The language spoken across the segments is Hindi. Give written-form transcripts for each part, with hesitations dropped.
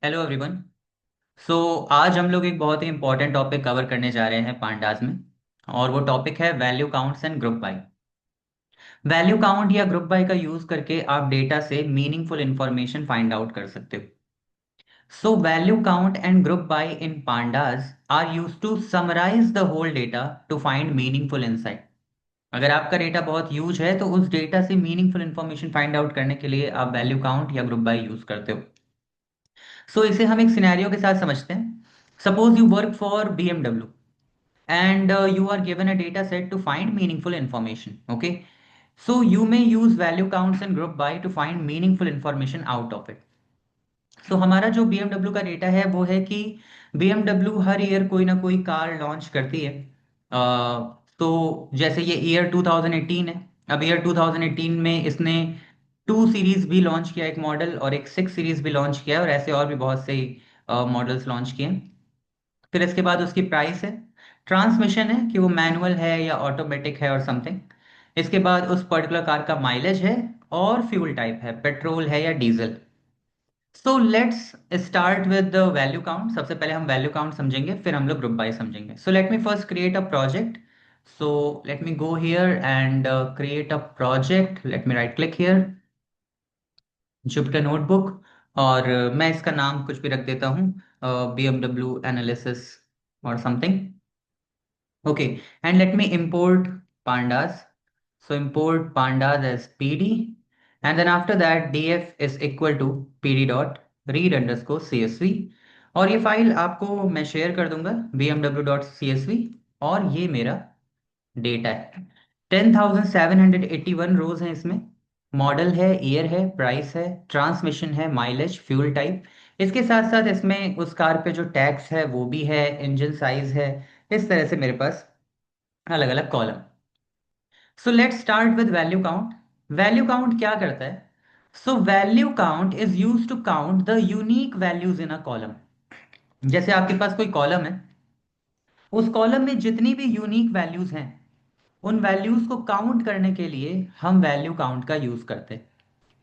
Hello everyone. सो आज हम लोग एक बहुत ही इंपॉर्टेंट टॉपिक कवर करने जा रहे हैं पांडास में। और वो टॉपिक है value counts and group bye. Value count या ग्रुप बाय का यूज करके आप डेटा से मीनिंगफुल इंफॉर्मेशन फाइंड आउट कर सकते हो। So value count and group by in pandas are use to summarise the whole data to find meaningful insight. अगर आपका डेटा बहुत ह्यूज है तो उस डेटा से मीनिंगफुल इंफॉर्मेशन फाइंड आउट करने के लिए आप वैल्यू काउंट या ग्रुप बाय यूज करते हो। सो इसे हम एक सिनेरियो के साथ समझते हैं। Suppose you work for BMW and you are given a data set to find meaningful information. Okay, so you may use value counts and group by to find meaningful information out of it. So हमारा जो BMW का डेटा है वो है कि BMW हर ईयर कोई ना कोई कार लॉन्च करती है। तो जैसे ये ईयर 2018 है। अब ईयर 2018 में इसने 2 सीरीज भी लॉन्च किया, एक मॉडल, और एक 6 सीरीज भी लॉन्च किया है, और ऐसे और भी बहुत से मॉडल्स लॉन्च किए हैं। फिर इसके बाद उसकी प्राइस है, ट्रांसमिशन है कि वो मैनुअल है या ऑटोमेटिक है और समथिंग। इसके बाद उस पर्टिकुलर कार का माइलेज है, और फ्यूल टाइप है, पेट्रोल है या diesel. So let's start with the value count. सबसे पहले हम वैल्यू काउंट समझेंगे, फिर हम लोग ग्रुप बाय समझेंगे। So let me first create a project. So let me go here and create a project. Let me right click here, Jupyter notebook. और मैं इसका नाम कुछ भी रख देता हूँ, BMW एनालिसिस और something. Okay, and let me import pandas. So import pandas as PD, and then after that df is equal to pd dot read underscore csv। और ये फाइल आपको मैं शेयर कर दूंगा, bmw डॉट csv। और ये मेरा डेटा है। 10,781 रोज हैं इसमें। मॉडल है, ईयर है, प्राइस है, ट्रांसमिशन है, माइलेज, फ्यूल टाइप। इसके साथ साथ इसमें उस कार पे जो टैक्स है वो भी है, इंजन साइज है। इस तरह से मेरे पास अलग अलग column. So let's start with value count. Value count क्या करता है? So value count is use to count the unique values in a column. जैसे आपके पास कोई कॉलम है, उस कॉलम में जितनी भी यूनिक वैल्यूज हैं, उन वैल्यूज को काउंट करने के लिए हम वैल्यू काउंट का यूज करते हैं।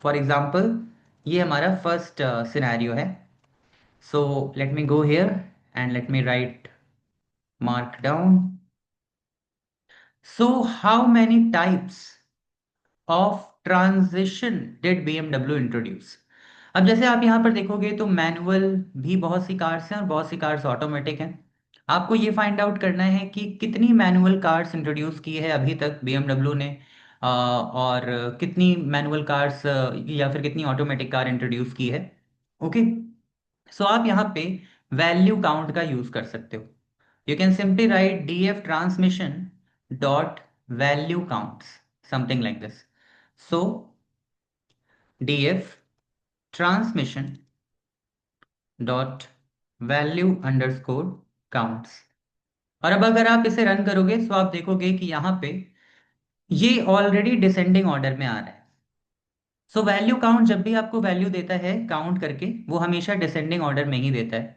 फॉर एग्जाम्पल, ये हमारा फर्स्ट सिनेरियो है। So let me go here and let me right mark down. So how many types of transition did BMW introduce? अब जैसे आप यहाँ पर देखोगे तो मैनुअल भी बहुत सी कार्स हैं और बहुत सी कार्स ऑटोमेटिक हैं। आपको ये फाइंड आउट करना है कि कितनी मैनुअल कार्स इंट्रोड्यूस की है अभी तक BMW ने, और कितनी मैनुअल कार्स या फिर कितनी ऑटोमेटिक कार इंट्रोड्यूस की है। ओके, सो आप यहाँ पे वैल्यू काउंट का यूज कर सकते हो। You can simply write df transmission dot value counts, something like this. So df transmission dot value underscore counts. और अब अगर आप इसे रन करोगे तो आप देखोगे कि यहाँ पे ये ऑलरेडी डिसेंडिंग ऑर्डर में आ रहा है। सो वैल्यू काउंट जब भी आपको वैल्यू देता है काउंट करके, वो हमेशा डिसेंडिंग ऑर्डर में ही देता है।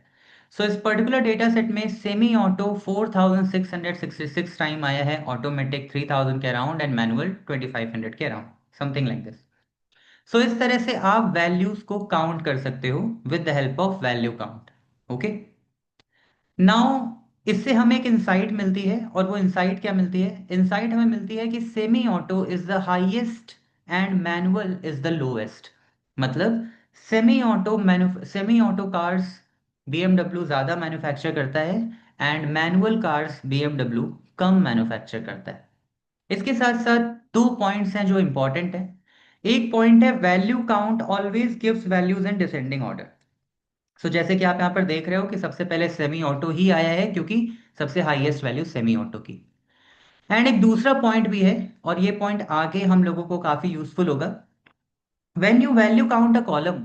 सो इस पर्टिकुलर डेटा सेट में सेमी ऑटो 4,666 टाइम आया है, ऑटोमेटिक 3,000 के अराउंड, एंड मैनुअल 2,500 के अराउंड, समथिंग लाइक दिस। सो इस तरह से आप वैल्यूज को काउंट कर सकते हो with the help of value count. Okay, now इससे हमें एक इंसाइट मिलती है, और वो इंसाइट क्या मिलती है? इंसाइट हमें मिलती है कि semi auto is the highest and manual is the lowest. मतलब सेमी ऑटो कार्स BMW ज्यादा मैन्युफैक्चर करता है, and manual cars BMW come manufacture करता है। इसके साथ साथ दो पॉइंट्स हैं जो इंपॉर्टेंट है। एक पॉइंट है value count always gives values in descending order. So जैसे कि आप यहाँ पर देख रहे हो कि सबसे पहले सेमी ऑटो ही आया है, क्योंकि सबसे हाईएस्ट वैल्यू सेमी ऑटो की। एंड एक दूसरा पॉइंट भी है, और ये पॉइंट आगे हम लोगों को काफी यूजफुल होगा। When you value count a column,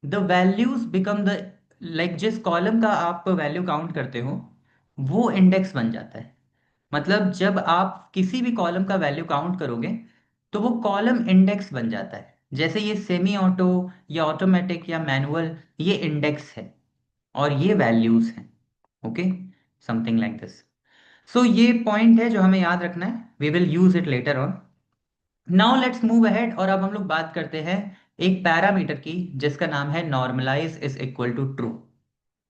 the values become the, like जिस कॉलम का आप वैल्यू काउंट करते हो वो इंडेक्स बन जाता है। मतलब जब आप किसी भी कॉलम का वैल्यू काउंट करोगे तो वो कॉलम इंडेक्स बन जाता है। जैसे ये सेमी ऑटो या ऑटोमेटिक या मैनुअल, ये इंडेक्स है और ये वैल्यूज हैं। Okay, something like this. So ये पॉइंट है जो हमें याद रखना है, we will use it later on. Now let's move ahead, और अब हम लोग बात करते हैं एक पैरामीटर की जिसका नाम है normalize is equal to true.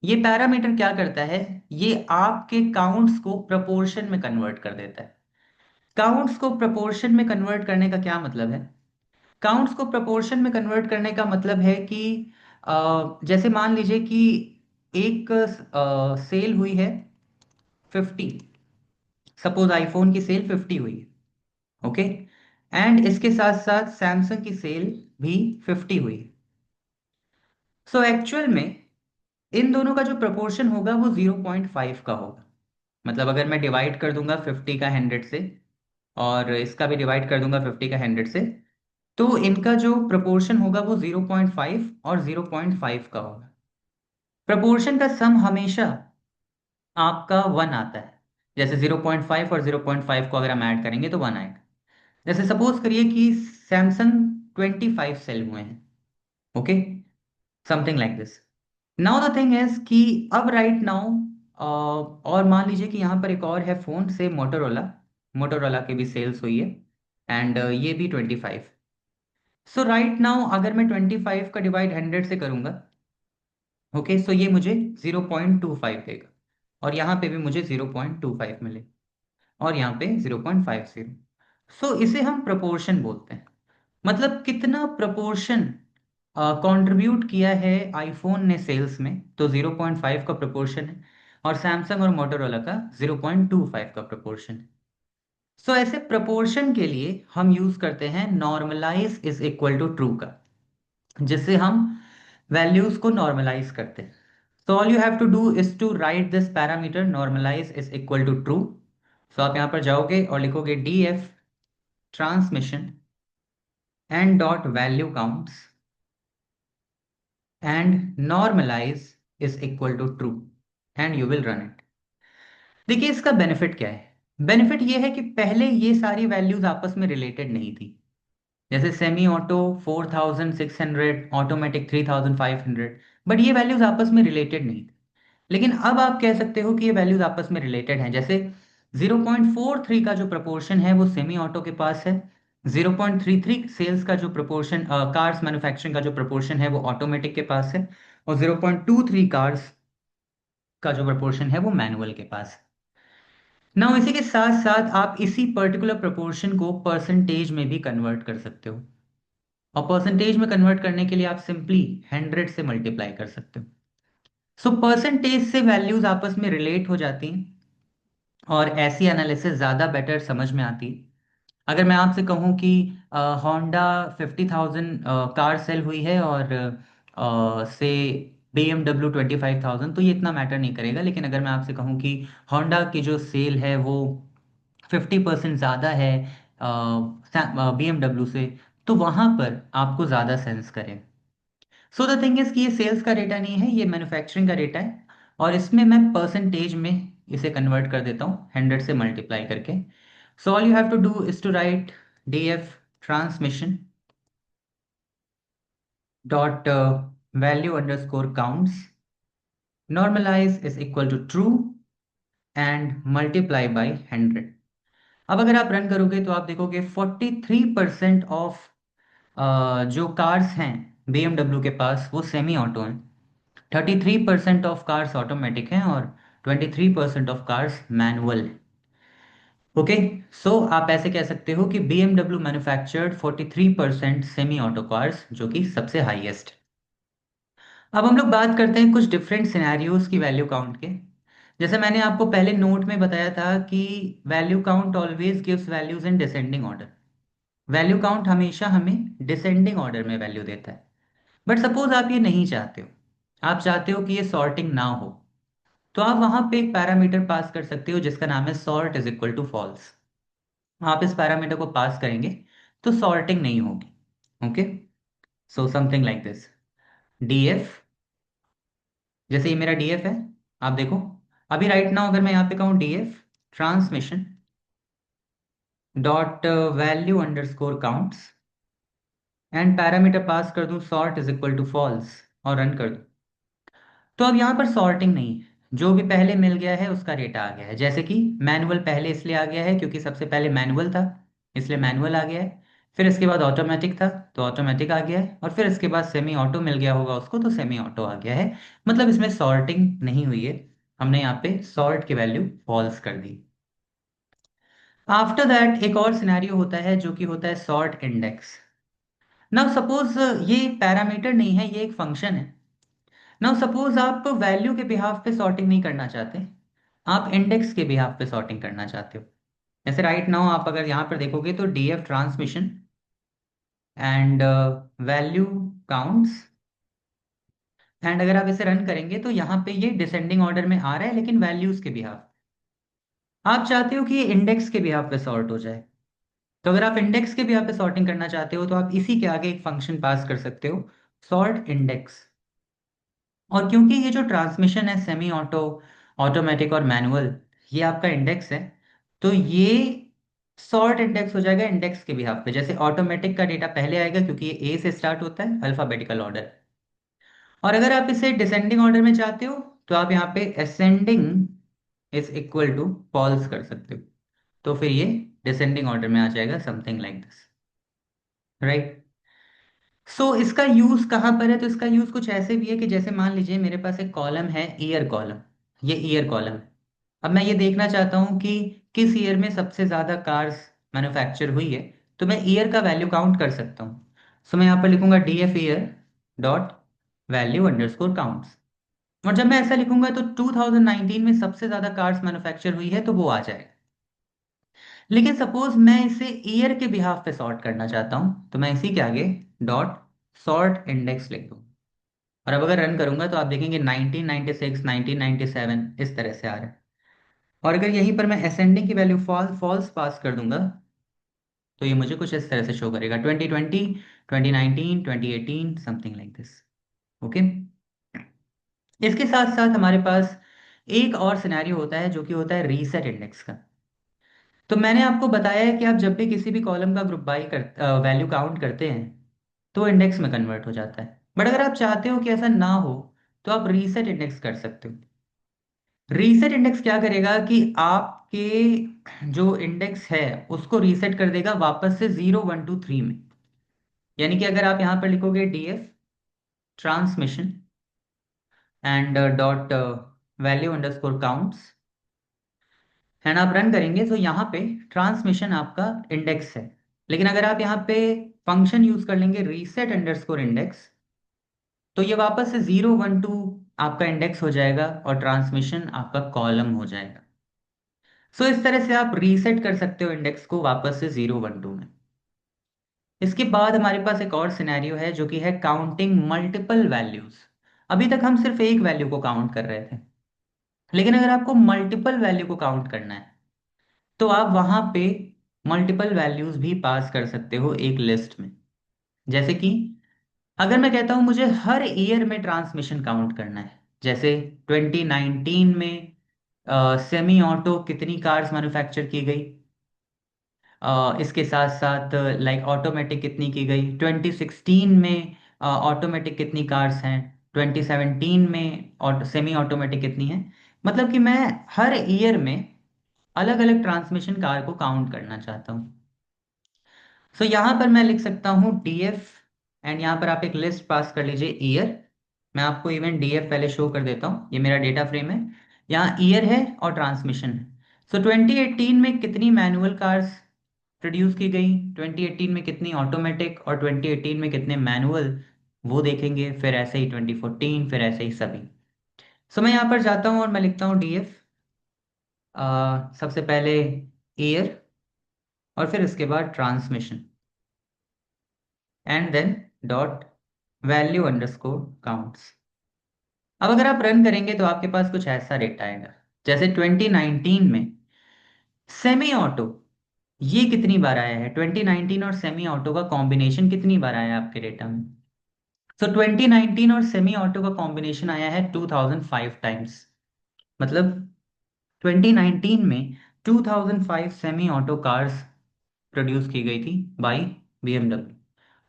ये पैरामीटर क्या करता है? ये आपके काउंट्स को प्रोपोर्शन में कन्वर्ट कर देता है। काउंट्स को प्रोपोर्शन में कन्वर्ट करने का क्या मतलब है? काउंट्स को प्रोपोर्शन में कन्वर्ट करने का मतलब है कि जैसे मान लीजिए कि एक सेल हुई है 50। सपोज आईफोन की सेल 50 हुई है। ओके। एंड इसके साथ साथ सैमसंग की सेल भी 50 हुई है। सो एक्चुअल में इन दोनों का जो प्रोपोर्शन होगा वो 0.5 का होगा। मतलब अगर मैं डिवाइड कर दूंगा 50 का 100 से, और इसका भी डिवाइड कर दूंगा 50 का 100 से, तो इनका जो प्रोपोर्शन होगा वो 0.5 और 0.5 का होगा। प्रोपोर्शन का सम हमेशा आपका 1 आता है। जैसे 0.5 और 0.5 को अगर हम ऐड करेंगे तो 1 आएगा। जैसे सपोज करिए कि सैमसंग 25 सेल हुए हैं। Okay. Something like this. Now the thing is कि अब राइट नाउ और मान लीजिए कि यहाँ पर एक और है फोन से मोटोरोला। मोटोरोला की भी सेल्स हुई है, एंड ये भी 25। सो राइट नाउ अगर मैं 25 का डिवाइड 100 से करूंगा, ओके, सो ये मुझे 0.25 देगा। और यहाँ पे भी मुझे 0.25 मिले, और यहाँ पे 0.50। सो इसे हम प्रोपोर्शन बोलते हैं। मतलब कितना प्रोपोर्शन कंट्रीब्यूट किया है आईफोन ने सेल्स में, तो 0.5 का प्रोपोर्शन है। और सैमसंग और मोटोरोला का 0.25 का प्रोपोर्शन है। सो ऐसे प्रोपोर्शन के लिए हम यूज करते हैं normalize is equal to true का, जिससे हम वैल्यूज को नॉर्मलाइज करते हैं। So all you have to do is to write this parameter normalize is equal to true. So आप यहां पर जाओगे और लिखोगे D F transmission and dot value counts and normalize is equal to true, and you will run it। देखिए इसका बेनिफिट क्या है। बेनिफिट ये है कि पहले ये सारी वैल्यूज आपस में रिलेटेड नहीं थी। जैसे सेमी ऑटो 4600, ऑटोमेटिक 3500, बट ये वैल्यूज आपस में रिलेटेड नहीं थी। लेकिन अब आप कह सकते हो कि ये वैल्यूज आपस में रिलेटेड हैं। जैसे 0.43 का जो प्रपोर्शन है वो सेमी ऑटो के पास है। 0.33 सेल्स का जो प्रपोर्शन, कार्स मैन्युफैक्चरिंग का जो प्रपोर्शन है वो ऑटोमेटिक के पास है। और 0.23 कार्स का जो प्रपोर्शन है वो मैनुअल के पास है। ना इसी के साथ साथ आप इसी पर्टिकुलर प्रपोर्शन को परसेंटेज में भी कन्वर्ट कर सकते हो। और परसेंटेज में कन्वर्ट करने के लिए आप सिंपली 100 से मल्टीप्लाई कर सकते हो। सो परसेंटेज से वैल्यूज आपस में रिलेट हो जाती हैं, और ऐसी एनालिसिस ज़्यादा बेटर समझ में आती है। अगर मैं आपसे कहूँ कि होंडा 50,000 कार सेल हुई है, और से BMW 25,000, तो ये इतना मैटर नहीं करेगा। लेकिन अगर मैं आपसे कहूँ कि होंडा की जो सेल है वो 50% ज़्यादा है BMW से, तो वहाँ पर आपको ज़्यादा सेंस करें। सो द थिंग इज कि ये सेल्स का डेटा नहीं है, ये मैन्युफैक्चरिंग का डेटा है। और इसमें मैं परसेंटेज में इसे कन्वर्ट कर देता हूँ 100 से मल्टीप्लाई करके। So all you have to do is to write D F transmission dot value underscore counts normalize is equal to true and multiply by 100। अब अगर आप रन करोगे तो आप देखोगे 43% ऑफ जो कार्स हैं BMW के पास वो सेमी ऑटो हैं। 33% ऑफ कार्स ऑटोमेटिक हैं, और 23% ऑफ कार्स मैनुअल हैं। ओके। सो आप ऐसे कह सकते हो कि BMW manufactured 43% semi auto cars, जो कि सबसे हाईएस्ट। अब हम लोग बात करते हैं कुछ डिफरेंट सिनेरियोज की वैल्यू काउंट के। जैसे मैंने आपको पहले नोट में बताया था कि value count always gives values in descending order. Value count हमेशा हमें डिसेंडिंग ऑर्डर में वैल्यू देता है। बट सपोज आप ये नहीं चाहते हो, आप चाहते हो कि ये सॉर्टिंग ना हो, तो आप वहां पे एक पैरामीटर पास कर सकते हो जिसका नाम है sort is equal to false. आप इस पैरामीटर को पास करेंगे तो सॉर्टिंग नहीं होगी। Okay. So something like this, DF. जैसे ये मेरा डीएफ है, आप देखो। अभी राइट नाउ अगर मैं यहाँ पे कहूँ DF transmission dot value underscore counts and parameter pass कर दूं sort is equal to false, और रन कर दूं, तो अब यहाँ पर सॉर्टिंग नहीं है। जो भी पहले मिल गया है उसका डेटा आ गया है। जैसे कि मैनुअल पहले इसलिए आ गया है क्योंकि सबसे पहले मैनुअल था, इसलिए मैनुअल आ गया है। फिर इसके बाद ऑटोमेटिक था, तो ऑटोमेटिक आ गया है, और फिर इसके बाद सेमी ऑटो मिल गया होगा उसको, तो सेमी ऑटो आ गया है। मतलब इसमें सॉर्टिंग नहीं हुई है, हमने यहाँ पे सॉर्ट की वैल्यू फॉल्स कर दी। आफ्टर दैट एक और सिनेरियो होता है जो कि होता है सॉर्ट इंडेक्स। नाउ सपोज ये पैरामीटर नहीं है, ये एक फंक्शन है। नाउ सपोज आप वैल्यू के बिहाफ पे सॉर्टिंग नहीं करना चाहते, आप इंडेक्स के बिहाफ पे सॉर्टिंग करना चाहते हो। जैसे राइट नाउ आप अगर यहाँ पर देखोगे तो DF transmission and value counts, and अगर आप इसे रन करेंगे तो यहाँ पे ये डिसेंडिंग ऑर्डर में आ रहा है, लेकिन वैल्यूज के बिहाफ। आप चाहते हो कि ये इंडेक्स के बिहाफ पे सॉर्ट हो जाए, तो अगर आप इंडेक्स के बिहाफ पे सॉर्टिंग करना चाहते हो तो आप इसी के आगे एक फंक्शन पास कर सकते हो, सॉर्ट इंडेक्स। और क्योंकि ये जो ट्रांसमिशन है सेमी ऑटो, ऑटोमेटिक और मैनुअल, ये आपका इंडेक्स है, तो ये सॉर्ट इंडेक्स हो जाएगा इंडेक्स के बिहाफ पे। जैसे ऑटोमेटिक का डेटा पहले आएगा क्योंकि ये ए से स्टार्ट होता है, अल्फाबेटिकल ऑर्डर। और अगर आप इसे डिसेंडिंग ऑर्डर में चाहते हो तो आप यहाँ पे ascending is equal to false कर सकते हो, तो फिर ये डिसेंडिंग ऑर्डर में आ जाएगा, समथिंग लाइक दिस, राइट। सो इसका यूज कहाँ पर है? तो इसका यूज कुछ ऐसे भी है कि जैसे मान लीजिए मेरे पास एक कॉलम है, ईयर कॉलम। ये ईयर कॉलम है। अब मैं ये देखना चाहता हूँ कि किस ईयर में सबसे ज्यादा कार्स मैन्युफैक्चर हुई है, तो मैं ईयर का वैल्यू काउंट कर सकता हूँ। सो मैं यहाँ पर लिखूंगा D F year dot value underscore counts. और जब मैं ऐसा लिखूंगा तो 2019 में सबसे ज्यादा कार्स मैन्युफैक्चर हुई है, तो वो आ जाएगा। लेकिन सपोज मैं इसे ईयर के बिहाफ पे सॉर्ट करना चाहता हूं, तो मैं इसी के आगे डॉट सॉर्ट इंडेक्स लिख दूं। और अब अगर रन करूंगा तो आप देखेंगे 1996, 1997 इस तरह से आ रहा है। और अगर यहीं पर मैं असेंडिंग की वैल्यू फॉल्स पास कर दूंगा, तो ये मुझे कुछ इस तरह से शो करेगा, 2020, 2019, 2018, समथिंग लाइक दिस। ओके। इसके साथ साथ हमारे पास एक और सिनेरियो होता है जो कि होता है रीसेट इंडेक्स का। तो मैंने आपको बताया है कि आप जब भी किसी भी कॉलम का ग्रुप बाई कर वैल्यू काउंट करते हैं तो इंडेक्स में कन्वर्ट हो जाता है। बट अगर आप चाहते हो कि ऐसा ना हो, तो आप रीसेट इंडेक्स कर सकते हो। रीसेट इंडेक्स क्या करेगा कि आपके जो इंडेक्स है उसको रीसेट कर देगा वापस से 0, 1, 2, 3 में। यानी कि अगर आप यहाँ पर लिखोगे DF transmission and dot value underscore counts, and आप रन करेंगे तो यहाँ पे ट्रांसमिशन आपका इंडेक्स है। लेकिन अगर आप यहाँ पे फंक्शन यूज कर लेंगे रीसेट अंडरस्कोर इंडेक्स, तो ये वापस से 0, 1, 2 आपका इंडेक्स हो जाएगा और ट्रांसमिशन आपका कॉलम हो जाएगा। सो इस तरह से आप रीसेट कर सकते हो इंडेक्स को वापस से 0, 1, 2 में। इसके बाद हमारे पास एक और सिनेरियो है जो कि है काउंटिंग मल्टीपल वैल्यूज। अभी तक हम सिर्फ एक वैल्यू को काउंट कर रहे थे, लेकिन अगर आपको मल्टीपल वैल्यू को काउंट करना है तो आप वहां पे मल्टीपल वैल्यूज भी पास कर सकते हो एक लिस्ट में। जैसे कि अगर मैं कहता हूं मुझे हर ईयर में ट्रांसमिशन काउंट करना है, जैसे 2019 में सेमी ऑटो कितनी कार्स मैन्युफैक्चर की गई, इसके साथ साथ लाइक ऑटोमेटिक कितनी की गई, 2016 में ऑटोमेटिक कितनी कार्स हैं, 2017 में और सेमी ऑटोमेटिक कितनी है। मतलब कि मैं हर ईयर में अलग अलग ट्रांसमिशन कार को काउंट करना चाहता हूँ। सो यहाँ पर मैं लिख सकता हूँ डीएफ, एंड यहाँ पर आप एक लिस्ट पास कर लीजिए ईयर। मैं आपको इवन डीएफ पहले शो कर देता हूँ, ये मेरा डेटा फ्रेम है, यहाँ ईयर है और ट्रांसमिशन है। सो 2018 में कितनी मैनुअल कार्स प्रोड्यूस की गई, 2018 में कितनी ऑटोमेटिक, और 2018 में कितने मैनुअल, वो देखेंगे। फिर ऐसे ही 2014, फिर ऐसे ही सभी। सो मैं यहाँ पर जाता हूँ और मैं लिखता हूँ डीएफ, सबसे पहले ईयर और फिर इसके बाद transmission and then dot value underscore counts. अब अगर आप रन करेंगे तो आपके पास कुछ ऐसा डेटा आएगा, जैसे 2019 में सेमी ऑटो ये कितनी बार आया है, 2019 और सेमी ऑटो का कॉम्बिनेशन कितनी बार आया है आपके डेटा में। सो 2019 और सेमी ऑटो का कॉम्बिनेशन आया है 2005 टाइम्स। मतलब 2019 में 2005 सेमी ऑटो कार्स प्रोड्यूस की गई थी बाई BMW।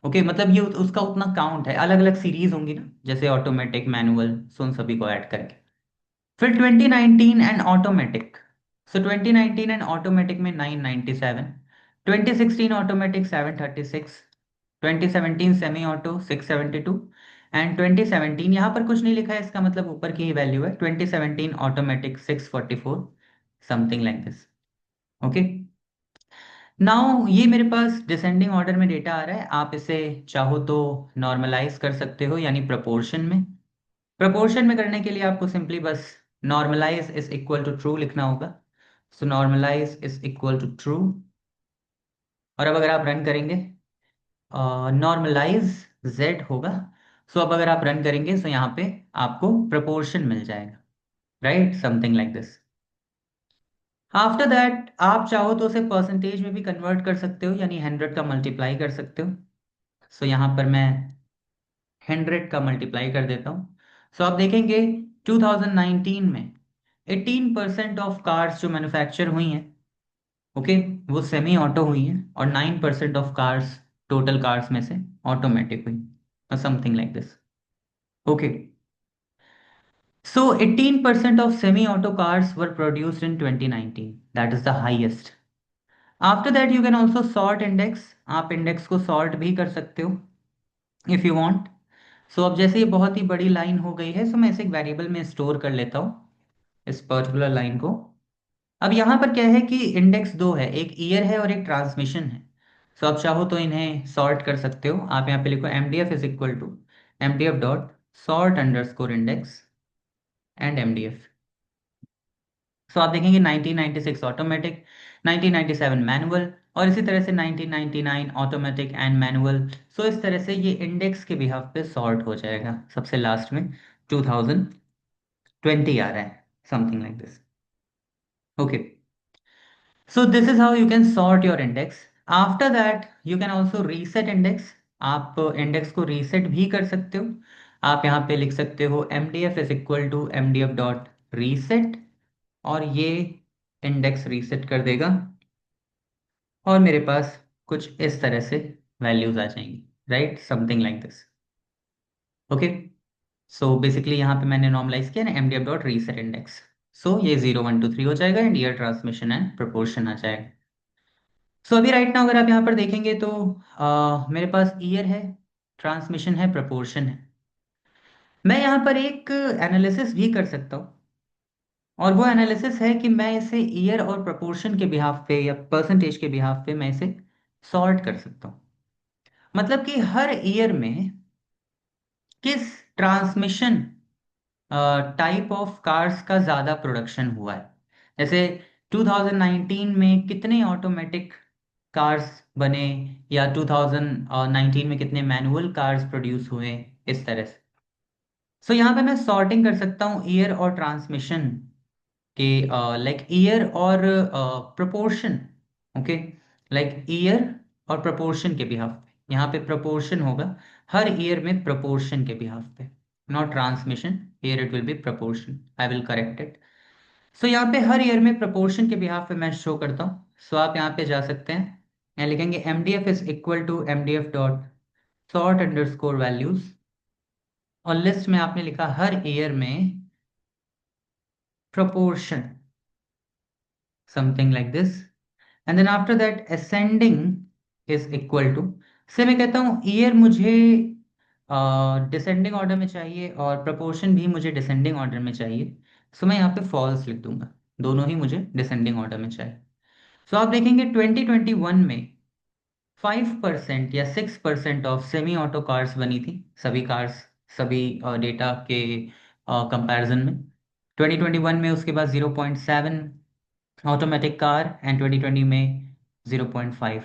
ओके, मतलब ये उसका उतना काउंट है, अलग अलग सीरीज होंगी ना, जैसे ऑटोमेटिक मैनुअल, सो उन सभी को ऐड करके। फिर 2019 and automatic, so 2019 and automatic में 997, 2016 ऑटोमेटिक 736, 2017 सेमी ऑटो 672, एंड 2017 यहाँ पर कुछ नहीं लिखा है, इसका मतलब ऊपर की ही वैल्यू है, 2017 automatic 644, something like this. Okay, now ये मेरे पास डिसेंडिंग ऑर्डर में डेटा आ रहा है। आप इसे चाहो तो नॉर्मलाइज कर सकते हो, यानी प्रोपोर्शन में। प्रोपोर्शन में करने के लिए आपको सिंपली बस normalize is equal to true लिखना होगा। So normalize is equal to true. और अब अगर आप रन करेंगे, नॉर्मलाइज जेड होगा। सो अब अगर आप रन करेंगे तो यहाँ पे आपको प्रोपोर्शन मिल जाएगा, right, something like this. After that आप चाहो तो उसे परसेंटेज में भी कन्वर्ट कर सकते हो, यानी 100 का मल्टीप्लाई कर सकते हो। सो यहाँ पर मैं 100 का मल्टीप्लाई कर देता हूँ। सो आप देखेंगे 2019 में 18% ऑफ कार्स जो मैन्युफैक्चर हुई हैं, ओके, वो सेमी ऑटो हुई हैं, और 9% ऑफ कार्स टोटल कार्स में से ऑटोमेटिक हुई, something like this. Okay, so 18% of semi-auto cars were produced in 2019. That is the highest. After that you can also sort index. आप इंडेक्स को सॉर्ट भी कर सकते हो इफ यू वांट। सो अब जैसे ये बहुत ही बड़ी लाइन हो गई है, सो मैं इसे एक वेरिएबल में स्टोर कर लेता हूँ, इस पर्टिकुलर लाइन को। अब यहाँ पर क्या है कि इंडेक्स दो है, एक ईयर है और एक ट्रांसमिशन है। सो आप चाहो तो इन्हें सॉर्ट कर सकते हो। आप यहाँ पे लिखो mdf is equal to mdf dot sort underscore index and mdf। So आप देखेंगे 1996 ऑटोमेटिक, 1997 मैनुअल, और इसी तरह से 1999 ऑटोमेटिक एंड मैनुअल। सो इस तरह से ये इंडेक्स के बिहाफ पे सॉर्ट हो जाएगा। सबसे लास्ट में 2020 आ रहा है, something like this. Okay, so this is how you can sort your index. After that you can also reset index. आप इंडेक्स को रीसेट भी कर सकते हो। आप यहाँ पे लिख सकते हो mdf is equal to mdf dot reset, और ये इंडेक्स रीसेट कर देगा, और मेरे पास कुछ इस तरह से वैल्यूज आ जाएंगी, right, something like this. Okay, so basically यहाँ पे मैंने नॉर्मलाइज किया ना mdf dot reset index. So ये 0 1 2 3 हो जाएगा, and year transmission and proportion आ जाएगा। सो अभी राइट नाउ अगर आप यहाँ पर देखेंगे तो मेरे पास ईयर है, ट्रांसमिशन है, प्रोपोर्शन है। मैं यहाँ पर एक एनालिसिस भी कर सकता हूँ, और वो एनालिसिस है कि मैं इसे ईयर और प्रोपोर्शन के बिहाफ पे या परसेंटेज के बिहाफ पे मैं इसे सॉर्ट कर सकता हूँ। मतलब कि हर ईयर में किस ट्रांसमिशन टाइप ऑफ कार्स का ज़्यादा प्रोडक्शन हुआ है। जैसे 2019 में कितने ऑटोमेटिक कार्स बने, या 2019 में कितने मैनुअल कार्स प्रोड्यूस हुए, इस तरह से। सो यहाँ पे मैं सॉर्टिंग कर सकता हूँ ईयर और ट्रांसमिशन कि लाइक ईयर और प्रोपोर्शन। ओके, लाइक ईयर और प्रोपोर्शन के बिहाफ पे, यहाँ पे प्रोपोर्शन होगा हर ईयर में प्रोपोर्शन के बिहाफ पे, not transmission. Here it will be proportion, I will correct it. So यहाँ पे हर ईयर में प्रोपोर्शन के बिहाफ पे मैं शो करता हूँ। सो आप यहाँ पे जा सकते हैं, यहाँ लिखेंगे mdf is equal to mdf dot sort underscore values, और लिस्ट में आपने लिखा हर ईयर में proportion, something like this. And then after that ascending is equal to, से मैं कहता हूँ ईयर मुझे डिसेंडिंग ऑर्डर में चाहिए और प्रपोर्शन भी मुझे डिसेंडिंग ऑर्डर में चाहिए। सो मैं यहाँ पे फॉल्स लिख दूंगा, दोनों ही मुझे डिसेंडिंग ऑर्डर में चाहिए। सो आप देखेंगे 2021 में 5% या 6% ऑफ सेमी ऑटो कार्स बनी थी, सभी कार्स, सभी डेटा के कंपैरिजन में। 2021 में उसके बाद 0.7 ऑटोमेटिक कार, एंड 2020 में 0.5।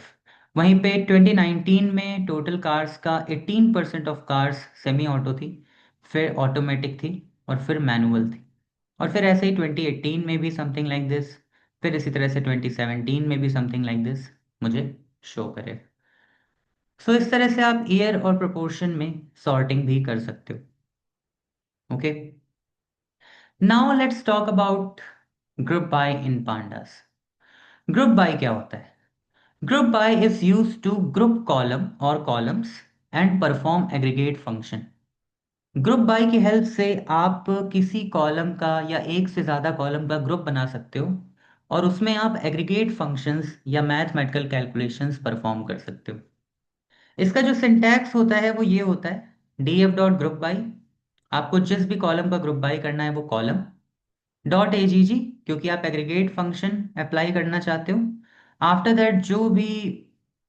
वहीं पे 2019 में टोटल कार्स का 18% ऑफ कार्स सेमी ऑटो थी, फिर ऑटोमेटिक थी, और फिर मैनुअल थी। और फिर ऐसे ही 2018 में भी समथिंग लाइक दिस, फिर इसी तरह से 2017 में भी समथिंग लाइक दिस मुझे शो करे। सो इस तरह से आप ईयर और प्रोपोर्शन में सॉर्टिंग भी कर सकते हो। Okay, now let's talk about group by in pandas. Group by क्या होता है? Group by is used to group column or columns and perform aggregate function. Group by की हेल्प से आप किसी कॉलम का या एक से ज्यादा कॉलम का ग्रुप बना सकते हो, और उसमें आप एग्रीगेट फंक्शंस या मैथमेटिकल कैलकुलेशंस परफॉर्म कर सकते हो। इसका जो सिंटैक्स होता है वो ये होता है, D F dot group by, आपको जिस भी कॉलम का ग्रुप बाई करना है वो कॉलम, डॉट ए जी जी, क्योंकि आप एग्रीगेट फंक्शन अप्लाई करना चाहते हो। आफ्टर दैट जो भी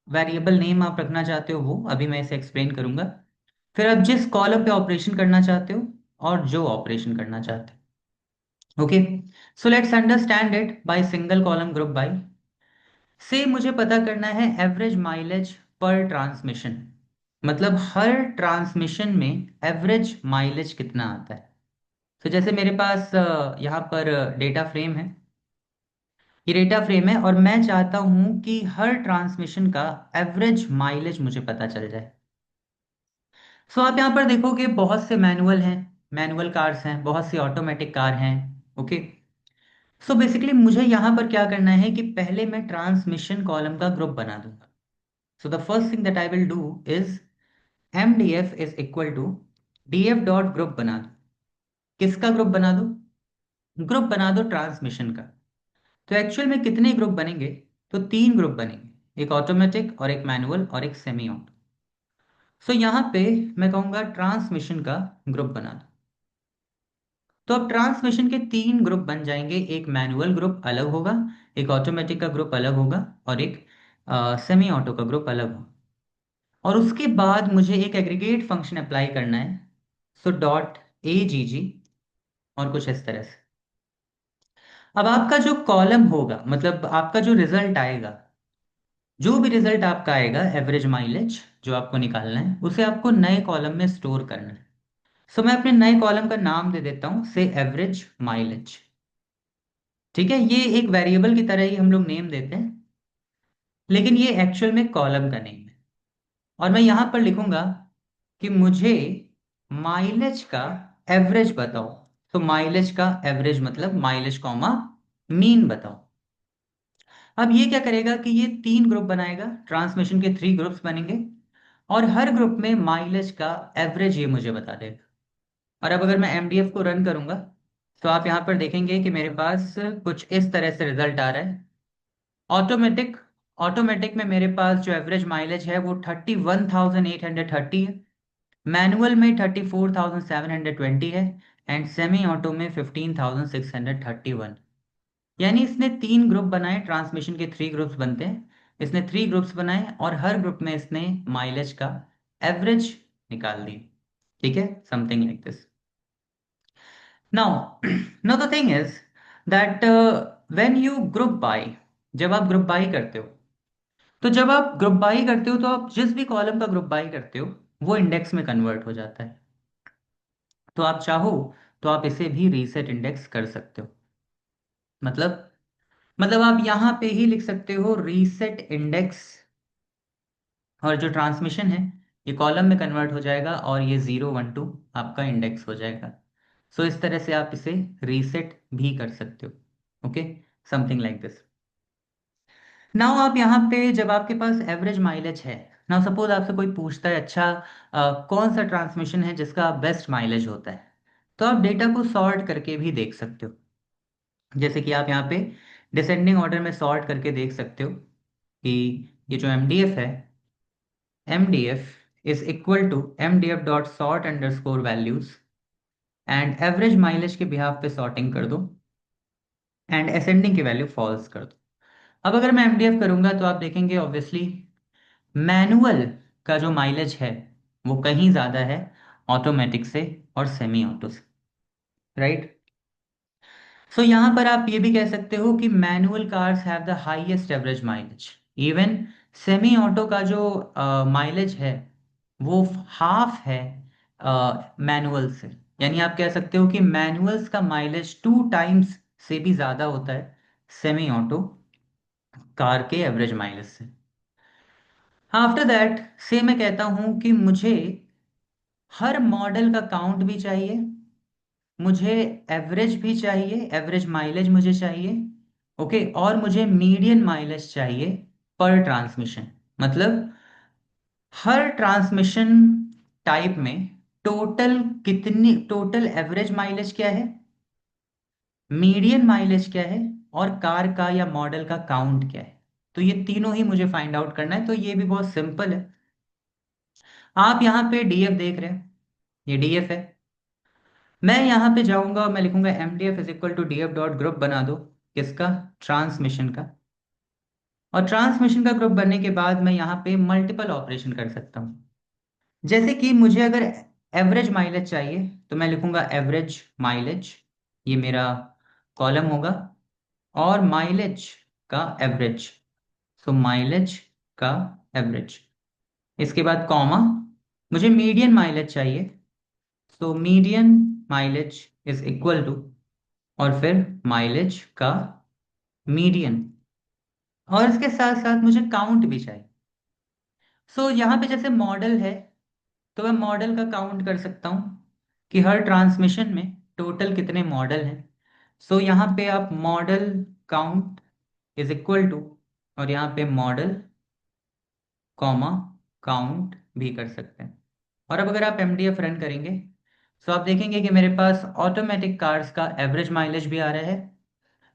वेरिएबल नेम आप रखना चाहते हो वो अभी मैं इसे एक्सप्लेन करूंगा। फिर आप जिस कॉलम पे ऑपरेशन करना चाहते हो और जो ऑपरेशन करना चाहते हो। Okay, so let's understand it by single column group by. से मुझे पता करना है एवरेज माइलेज पर ट्रांसमिशन, मतलब हर ट्रांसमिशन में एवरेज माइलेज कितना आता है। तो जैसे मेरे पास यहाँ पर डेटा फ्रेम है, ये डेटा फ्रेम है और मैं चाहता हूँ कि हर ट्रांसमिशन का एवरेज माइलेज मुझे पता चल जाए। सो आप यहाँ पर देखोगे बहुत से मैनुअल हैं, मैनुअल कार्स हैं, बहुत सी ऑटोमेटिक कार हैं। ओके, सो बेसिकली मुझे यहाँ पर क्या करना है कि पहले मैं ट्रांसमिशन कॉलम का ग्रुप बना दूंगा। So the first thing that I will do is mdf is equal to df dot group बना दो। किसका ग्रुप बना दो? ग्रुप बना दो ट्रांसमिशन का। तो एक्चुअल में कितने ग्रुप बनेंगे? तो तीन ग्रुप बनेंगे, एक ऑटोमेटिक और एक मैनुअल और एक सेमी ऑटो। सो यहाँ पे मैं कहूँगा ट्रांसमिशन का ग्रुप बना दो। तो अब ट्रांसमिशन के तीन ग्रुप बन जाएंगे, एक मैनुअल ग्रुप अलग होगा, एक ऑटोमेटिक का ग्रुप अलग होगा और एक सेमी ऑटो का ग्रुप अलग होगा। और उसके बाद मुझे एक एग्रीगेट फंक्शन अप्लाई करना है, so dot A G G, और कुछ इस तरह से। अब आपका जो कॉलम होगा, मतलब आपका जो रिजल्ट आएगा, जो भी रिजल्ट आपका आएगा एवरेज माइलेज जो आपको निकालना है, उसे आपको नए कॉलम में स्टोर करना है। सो मैं अपने नए कॉलम का नाम दे देता हूं से एवरेज माइलेज। ठीक है, ये एक वेरिएबल की तरह ही हम लोग नेम देते हैं, लेकिन ये एक्चुअल में कॉलम का नेम है। और मैं यहां पर लिखूंगा कि मुझे माइलेज का एवरेज बताओ। तो माइलेज का एवरेज मतलब माइलेज कॉमा मीन बताओ। अब ये क्या करेगा कि ये तीन ग्रुप बनाएगा, ट्रांसमिशन के थ्री ग्रुप्स बनेंगे, और हर ग्रुप में माइलेज का एवरेज ये मुझे बता देगा। और अब अगर मैं एमडीएफ को रन करूंगा तो आप यहाँ पर देखेंगे कि मेरे पास कुछ इस तरह से रिजल्ट आ रहा है। ऑटोमेटिक ऑटोमेटिक में मेरे पास जो एवरेज माइलेज है वो 31,830 है, मैनुअल में 34,720 है, एंड सेमी ऑटो में 15,631। यानी इसने तीन ग्रुप बनाए, ट्रांसमिशन के थ्री ग्रुप्स बनते हैं, इसने थ्री ग्रुप्स बनाए और हर ग्रुप में इसने माइलेज का एवरेज निकाल दी। ठीक है, something like this. Now now the thing is that when you group by, जब आप ग्रुप बाय करते हो, तो जब आप ग्रुप बाय करते हो तो आप जिस भी कॉलम का ग्रुप बाय करते हो वो इंडेक्स में कन्वर्ट हो जाता है। तो आप चाहो तो आप इसे भी रीसेट इंडेक्स कर सकते हो। मतलब आप यहां पे ही लिख सकते हो रीसेट इंडेक्स, और जो ट्रांसमिशन है ये कॉलम में कन्वर्ट हो जाएगा और ये 0 1 2 आपका इंडेक्स हो जाएगा। सो इस तरह से आप इसे रीसेट भी कर सकते हो। Okay, something like this. Now आप यहाँ पे जब आपके पास एवरेज माइलेज है, नाउ सपोज आपसे कोई पूछता है अच्छा कौन सा ट्रांसमिशन है जिसका बेस्ट माइलेज होता है, तो आप डेटा को सॉर्ट करके भी देख सकते हो। जैसे कि आप यहाँ पे डिसेंडिंग ऑर्डर में सॉर्ट करके देख सकते हो कि ये जो एमडीएफ है, MDF is equal to MDF dot sort underscore values, and average mileage के बिहाफ पे सॉर्टिंग कर दो एंड असेंडिंग की वैल्यू फॉल्स कर दो। अब अगर मैं एमडीएफ करूंगा तो आप देखेंगे ऑब्वियसली मैनुअल का जो माइलेज है वो कहीं ज़्यादा है ऑटोमेटिक से और सेमी ऑटो से, राइट। सो यहाँ पर आप ये भी कह सकते हो कि manual cars have the highest average mileage, even semi auto का जो माइलेज है वो हाफ है मैनुअल से। यानी आप कह सकते हो कि मैनुअल्स का माइलेज 2 टाइम्स से भी ज़्यादा होता है सेमी ऑटो कार के एवरेज माइलेज से। आफ्टर दैट से मैं कहता हूं कि मुझे हर मॉडल का काउंट भी चाहिए, मुझे एवरेज भी चाहिए, एवरेज माइलेज मुझे चाहिए। ओके, और मुझे मीडियन माइलेज चाहिए पर ट्रांसमिशन। मतलब हर ट्रांसमिशन टाइप में टोटल एवरेज माइलेज क्या है, मीडियन माइलेज क्या है, और कार का या मॉडल का काउंट क्या है। तो ये तीनों ही मुझे फाइंड आउट करना है, तो ये भी बहुत सिंपल है। आप यहाँ पे डीएफ देख रहे हैं, ये डीएफ है। मैं यहाँ पे जाऊंगा और मैं लिखूंगा M D F is equal to D F dot group बना दो। किसका? ट्रांसमिशन का। और ट्रांसमिशन का ग्रुप बनने के बाद मैं यहाँ पे मल्टीपल ऑपरेशन कर सकता हूँ। जैसे कि मुझे अगर एवरेज माइलेज चाहिए तो मैं लिखूंगा एवरेज माइलेज, ये मेरा कॉलम होगा। और माइलेज का एवरेज, सो माइलेज का एवरेज। इसके बाद कॉमा, मुझे मीडियन माइलेज चाहिए, so median mileage is equal to, और फिर माइलेज का मीडियन। और इसके साथ साथ मुझे काउंट भी चाहिए। सो यहाँ पे जैसे मॉडल है, तो मैं मॉडल का काउंट कर सकता हूँ कि हर ट्रांसमिशन में टोटल कितने मॉडल हैं। सो यहाँ पे आप model count is equal to, और यहाँ पे मॉडल कॉमा काउंट भी कर सकते हैं। और अब अगर आप एमडीएफ रन करेंगे तो आप देखेंगे कि मेरे पास ऑटोमेटिक कार्स का एवरेज माइलेज भी आ रहा है,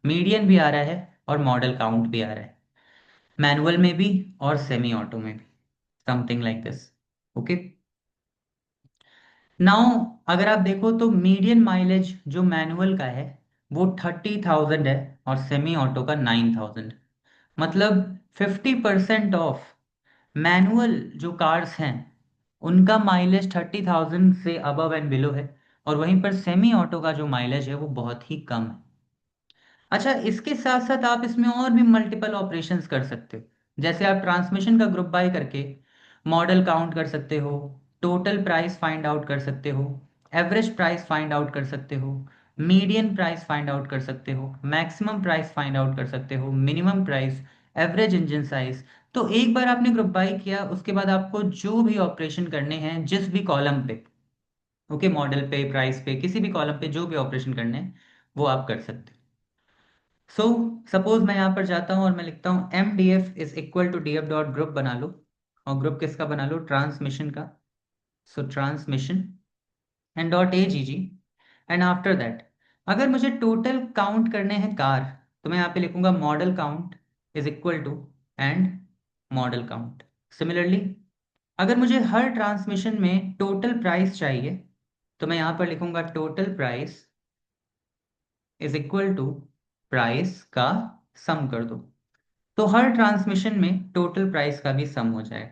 मीडियन भी आ रहा है, और मॉडल काउंट भी आ रहा है, मैनुअल में भी और सेमी ऑटो में भी, something like this. Okay, now अगर आप देखो तो मीडियन माइलेज जो मैनुअल का है वो 30,000 है, और सेमी ऑटो का 9,000। मतलब 50% ऑफ मैनुअल जो कार्स हैं उनका माइलेज 30,000 से अबव एंड बिलो है, और वहीं पर सेमी ऑटो का जो माइलेज है वो बहुत ही कम है। अच्छा, इसके साथ साथ आप इसमें और भी मल्टीपल ऑपरेशंस कर सकते हो। जैसे आप ट्रांसमिशन का ग्रुप बाय करके मॉडल काउंट कर सकते हो, टोटल प्राइस फाइंड आउट कर सकते हो, एवरेज प्राइस फाइंड आउट कर सकते हो, मीडियन प्राइस फाइंड आउट कर सकते हो, मैक्सिमम प्राइस फाइंड आउट कर सकते हो, minimum price, average engine size. तो एक बार आपने ग्रुप बाय किया, उसके बाद आपको जो भी ऑपरेशन करने हैं जिस भी कॉलम पे, ओके, मॉडल पे, प्राइस पे, किसी भी कॉलम पे जो भी ऑपरेशन करने हैं वो आप कर सकते हो। सो सपोज मैं यहाँ पर जाता हूँ और मैं लिखता हूँ M D F is equal to D F dot group बना लो। और ग्रुप किसका बना लो? ट्रांसमिशन का। So transmission and dot A G G. And after that अगर मुझे टोटल काउंट करने हैं कार, तो मैं यहाँ पे लिखूंगा model count is equal to and model count. Similarly अगर मुझे हर ट्रांसमिशन में टोटल प्राइस चाहिए, तो मैं यहाँ पर लिखूंगा total price is equal to price का सम कर दो। तो हर ट्रांसमिशन में टोटल प्राइस का भी सम हो जाएगा।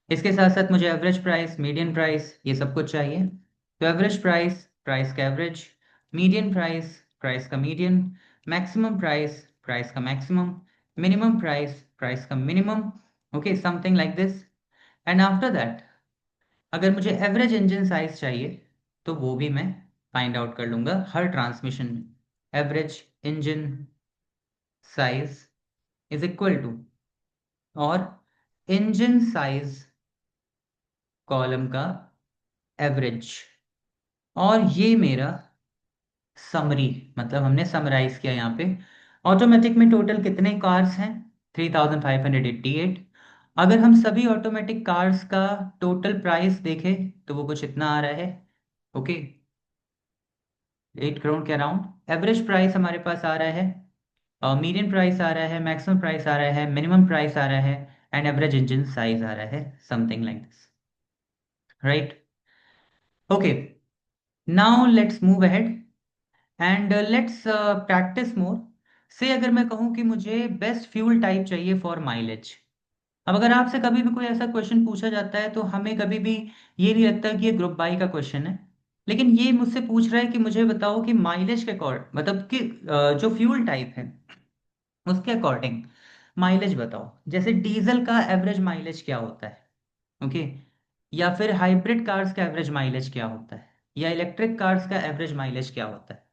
इसके साथ साथ मुझे एवरेज प्राइस, मीडियन प्राइस, ये सब कुछ चाहिए। तो एवरेज प्राइस, प्राइस का एवरेज, मीडियन प्राइस, प्राइस का मीडियन, मैक्सिमम प्राइस, प्राइस का मैक्सिमम, मिनिमम प्राइस, प्राइस का minimum. Okay, something like this. And after that अगर मुझे एवरेज इंजन साइज चाहिए, तो वो भी मैं फाइंड आउट कर लूंगा हर ट्रांसमिशन में। Average engine size is equal to, और इंजन साइज कॉलम का एवरेज। और ये मेरा समरी, मतलब हमने समराइज किया यहाँ पे ऑटोमेटिक में टोटल कितने कार्स हैं, 3,588। अगर हम सभी ऑटोमेटिक कार्स का टोटल प्राइस देखें तो वो कुछ इतना आ रहा है। ओके, 8 करोड़ के अराउंड एवरेज प्राइस हमारे पास आ रहा है, मीडियन प्राइस आ रहा है, मैक्सिमम प्राइस आ रहा है, मिनिमम प्राइस आ रहा है, एंड एवरेज इंजन साइज आ रहा है, something like this, right? Okay, now let's move ahead and let's practice more. से अगर मैं कहूँ कि मुझे बेस्ट फ्यूल टाइप चाहिए फॉर माइलेज। अब अगर आपसे कभी भी कोई ऐसा क्वेश्चन पूछा जाता है तो हमें कभी भी ये नहीं लगता कि ये ग्रुप बाई का क्वेश्चन है। लेकिन ये मुझसे पूछ रहा है कि मुझे बताओ कि माइलेज के अकॉर्ड, मतलब कि जो फ्यूल टाइप है उसके अकॉर्डिंग माइलेज बताओ। जैसे डीजल का एवरेज माइलेज क्या होता है, ओके, या फिर हाइब्रिड कार्स का एवरेज माइलेज क्या होता है, या इलेक्ट्रिक कार्स का एवरेज माइलेज क्या होता है।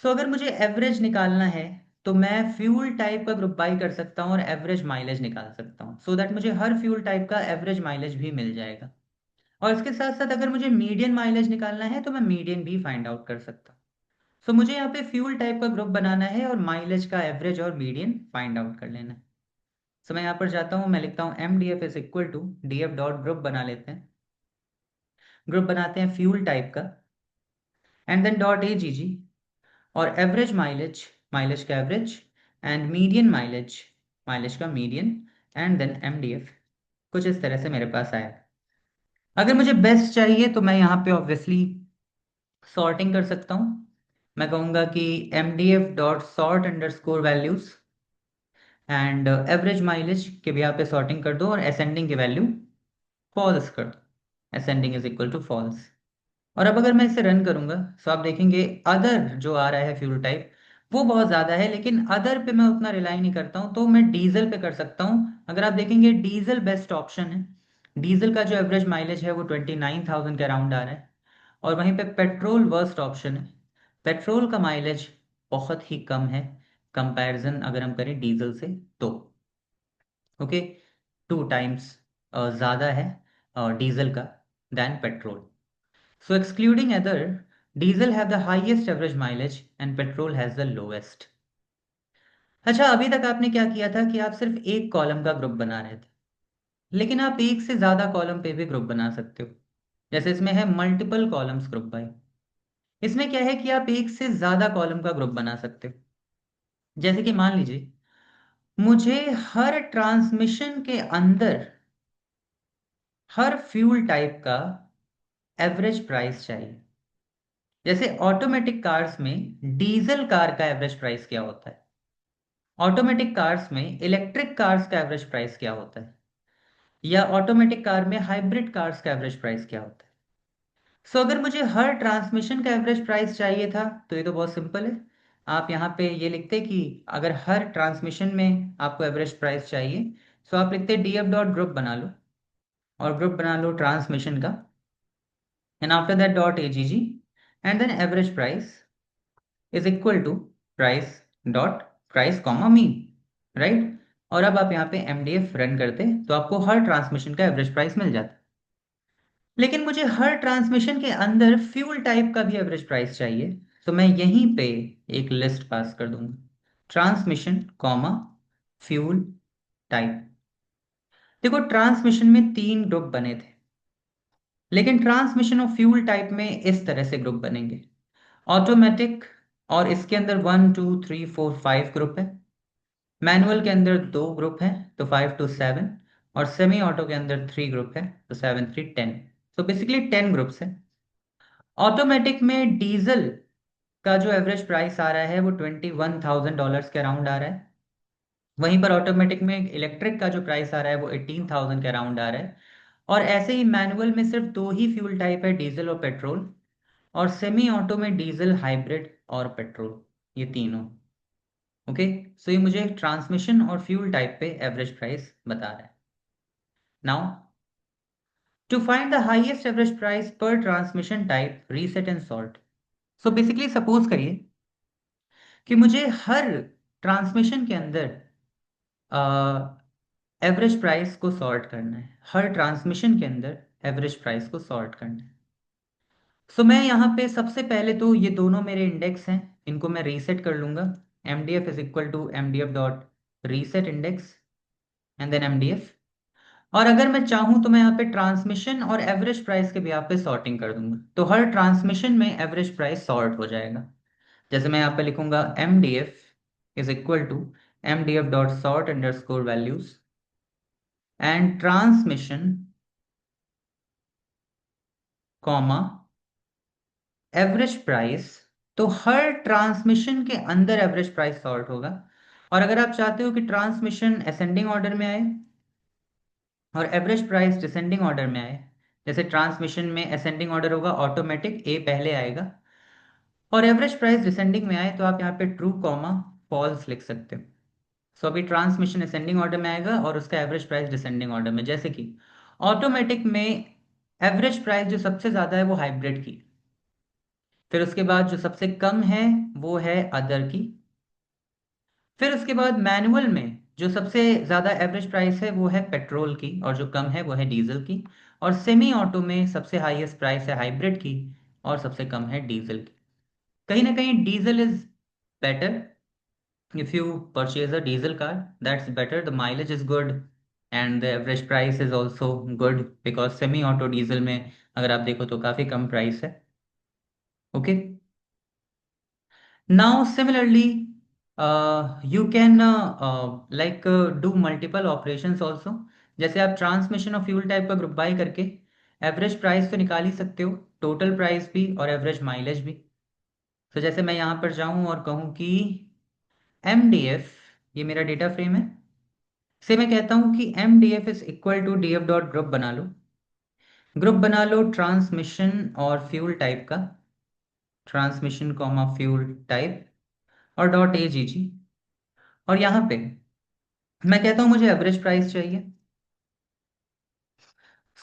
सो अगर मुझे एवरेज निकालना है तो मैं फ्यूल टाइप का ग्रुप बाई कर सकता हूँ और एवरेज माइलेज निकाल सकता हूँ, सो दैट मुझे हर फ्यूल टाइप का एवरेज माइलेज भी मिल जाएगा। और इसके साथ साथ अगर मुझे मीडियन माइलेज निकालना है तो मैं मीडियन भी फाइंड आउट कर सकता हूँ। सो मुझे यहाँ पे फ्यूल टाइप का ग्रुप बनाना है और माइलेज का एवरेज और मीडियन फाइंड आउट कर लेना है। सो मैं यहाँ पर जाता हूँ, मैं लिखता हूँ M D F is equal to D F dot group बना लेते हैं। ग्रुप बनाते हैं फ्यूल टाइप का, and then dot A G G, और एवरेज माइलेज माइलेज का average, and median mileage, mileage का मीडियन, एंड देन एमडीएफ। कुछ इस तरह से मेरे पास आया। अगर मुझे बेस्ट चाहिए तो मैं यहाँ पे ऑब्वियसली सॉर्टिंग कर सकता हूँ। मैं कहूँगा कि M D F dot sort underscore values and average mileage के भी यहाँ पे सॉर्टिंग कर दो, और असेंडिंग की वैल्यू फॉल्स कर दो। Ascending is equal to false. और अब अगर मैं इसे रन करूंगा तो आप देखेंगे अदर जो आ रहा है फ्यूल टाइप वो बहुत ज़्यादा है, लेकिन अदर पे मैं उतना रिलाई नहीं करता हूँ, तो मैं डीजल पे कर सकता हूँ। अगर आप देखेंगे डीजल बेस्ट ऑप्शन है। डीजल का जो एवरेज माइलेज है वो 29,000 के अराउंड आ रहा है। और वहीं पे पेट्रोल वर्स्ट ऑप्शन है। पेट्रोल का माइलेज बहुत ही कम है कंपैरिजन अगर हम करें डीजल से, तो ओके 2 टाइम्स ज़्यादा है डीजल का than petrol. So excluding other, diesel have the highest average mileage and petrol has the lowest. अच्छा, अभी तक आपने क्या किया था कि आप सिर्फ एक कॉलम का ग्रुप बना रहे थे, लेकिन आप एक से ज्यादा कॉलम पे भी ग्रुप बना सकते हो। जैसे इसमें है मल्टीपल कॉलम्स ग्रुप बाय। इसमें क्या है कि आप एक से ज्यादा कॉलम का ग्रुप बना सकते हो। जैसे कि मान लीजिए मुझे हर ट्रांसमिशन के अंदर हर फ्यूल टाइप का एवरेज प्राइस चाहिए। जैसे ऑटोमेटिक कार्स में डीजल कार का एवरेज प्राइस क्या होता है, ऑटोमेटिक कार्स में इलेक्ट्रिक कार्स का एवरेज प्राइस क्या होता है, या ऑटोमेटिक कार में हाइब्रिड कार्स का एवरेज प्राइस क्या होता है। सो अगर मुझे हर ट्रांसमिशन का एवरेज प्राइस चाहिए था तो ये तो बहुत सिंपल है। आप यहाँ पे ये लिखते कि अगर हर ट्रांसमिशन में आपको एवरेज प्राइस चाहिए, सो आप लिखते डी एफ डॉट ग्रुप बना लो, और ग्रुप बना लो ट्रांसमिशन का, and after that dot A G G, and then average price is equal to price dot price comma mean, right. और अब आप यहाँ पे एमडीएफ रन करते तो आपको हर ट्रांसमिशन का एवरेज प्राइस मिल जाता। लेकिन मुझे हर ट्रांसमिशन के अंदर फ्यूल टाइप का भी एवरेज प्राइस चाहिए, तो मैं यहीं पे एक लिस्ट पास कर दूंगा, ट्रांसमिशन कॉमा फ्यूल टाइप। देखो ट्रांसमिशन में 3 ग्रुप बने थे, लेकिन ट्रांसमिशन और फ्यूल टाइप में इस तरह से ग्रुप बनेंगे, ऑटोमेटिक और इसके अंदर 1 2 3 4 5 ग्रुप है, मैनुअल के अंदर 2 ग्रुप है तो 5 to 7, और सेमी ऑटो के अंदर 3 ग्रुप है तो 7 3 10। तो बेसिकली 10 ग्रुप्स है। ऑटोमेटिक में डीजल का जो एवरेज प्राइस आ रहा है वो $21,000 के अराउंड आ रहा है। वहीं पर ऑटोमेटिक में इलेक्ट्रिक का जो प्राइस आ रहा है वो 18,000 के अराउंड आ रहा है। और ऐसे ही मैनुअल में सिर्फ 2 ही फ्यूल टाइप है, डीजल और पेट्रोल। और सेमी ऑटो में डीजल, हाइब्रिड और पेट्रोल, ये तीनों। ओके, सो ये मुझे ट्रांसमिशन और फ्यूल टाइप पे एवरेज प्राइस बता रहा है। Now to find the highest average price per transmission type, reset and sort. So basically suppose करिए कि मुझे हर ट्रांसमिशन के अंदर एवरेज प्राइस को सॉर्ट करना है, हर ट्रांसमिशन के अंदर एवरेज प्राइस को सॉर्ट करना है। सो मैं यहाँ पे सबसे पहले तो ये दोनों मेरे इंडेक्स हैं, इनको मैं रीसेट कर लूंगा। M D F is equal to M D F dot reset index and then M D F. और अगर मैं चाहूँ तो मैं यहाँ पे ट्रांसमिशन और एवरेज प्राइस के भी यहाँ पे सॉर्टिंग कर दूंगा, तो हर ट्रांसमिशन में एवरेज प्राइस सॉर्ट हो जाएगा। जैसे मैं यहाँ पे लिखूंगा M D F is equal to M D F dot sort underscore values and transmission comma average price. तो हर ट्रांसमिशन के अंदर एवरेज प्राइस सॉर्ट होगा। और अगर आप चाहते हो कि ट्रांसमिशन असेंडिंग ऑर्डर में आए और एवरेज प्राइस डिसेंडिंग ऑर्डर में आए, जैसे ट्रांसमिशन में असेंडिंग ऑर्डर होगा, ऑटोमेटिक ए पहले आएगा, और एवरेज प्राइस डिसेंडिंग में आए तो आप यहाँ पे ट्रू कॉमा फॉल्स लिख सकते हो। सो अभी ट्रांसमिशन असेंडिंग ऑर्डर में आएगा और उसका एवरेज प्राइस डिसेंडिंग ऑर्डर में। जैसे कि ऑटोमेटिक में एवरेज प्राइस जो सबसे ज्यादा है वो हाइब्रिड की, फिर उसके बाद जो सबसे कम है वो है अदर की, फिर उसके बाद मैनुअल में जो सबसे ज्यादा एवरेज प्राइस है वो है पेट्रोल की, और जो कम है वो है डीजल की, और सेमी ऑटो में सबसे हाईएस्ट प्राइस है हाइब्रिड की, और सबसे कम है डीजल की। कहीं ना कहीं diesel is better. If you purchase a diesel car, that's better, the mileage is good and the average price is also good, because semi auto diesel में अगर आप देखो तो काफी कम प्राइस है। Okay, now similarly you can like do multiple operations also. जैसे आप ट्रांसमिशन ऑफ फ्यूल टाइप का ग्रुप बाय करके एवरेज प्राइस तो निकाल ही सकते हो, टोटल प्राइस भी और एवरेज माइलेज भी। तो जैसे मैं यहाँ पर जाऊँ और कहूँ कि एम डी एफ, ये मेरा डेटा फ्रेम है, से मैं कहता हूँ कि M D F is equal to D F dot group बना लो। ग्रुप बना लो ट्रांसमिशन और फ्यूल टाइप का, ट्रांसमिशन कॉमा फ्यूल टाइप और डॉट ए जी जी। और यहाँ पे मैं कहता हूँ मुझे एवरेज प्राइस चाहिए।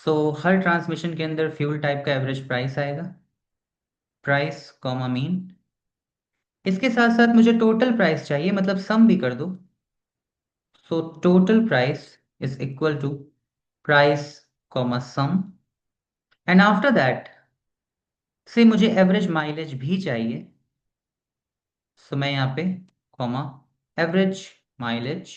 सो हर ट्रांसमिशन के अंदर फ्यूल टाइप का एवरेज प्राइस आएगा, प्राइस कॉमा मीन। इसके साथ साथ मुझे टोटल प्राइस चाहिए, मतलब सम भी कर दो। So total price is equal to price comma sum. And after that से मुझे एवरेज माइलेज भी चाहिए। सो मैं यहाँ पे comma average mileage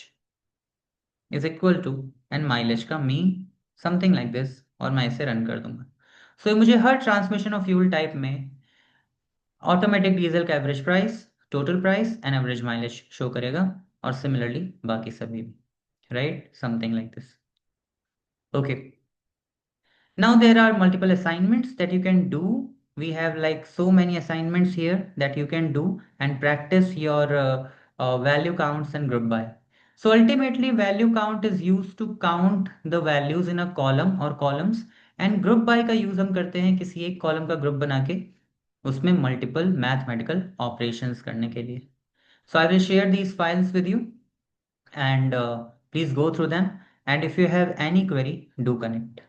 is equal to and mileage का मीन, समथिंग लाइक दिस, और मैं इसे रन कर दूंगा। सो मुझे हर ट्रांसमिशन ऑफ फ्यूल टाइप में ऑटोमेटिक डीजल का average price, total price and average mileage show करेगा, और सिमिलरली बाकी सभी भी, right, something like this. Okay, now there are multiple assignments that you can do. We have like so many assignments here that you can do and practice your value counts and group by. So ultimately value count is used to count the values in a column or columns, and group by का use हम करते हैं किसी एक column का group बना के उसमें multiple mathematical operations करने के लिए. So I will share these files with you, and please go through them, and if you have any query, do connect.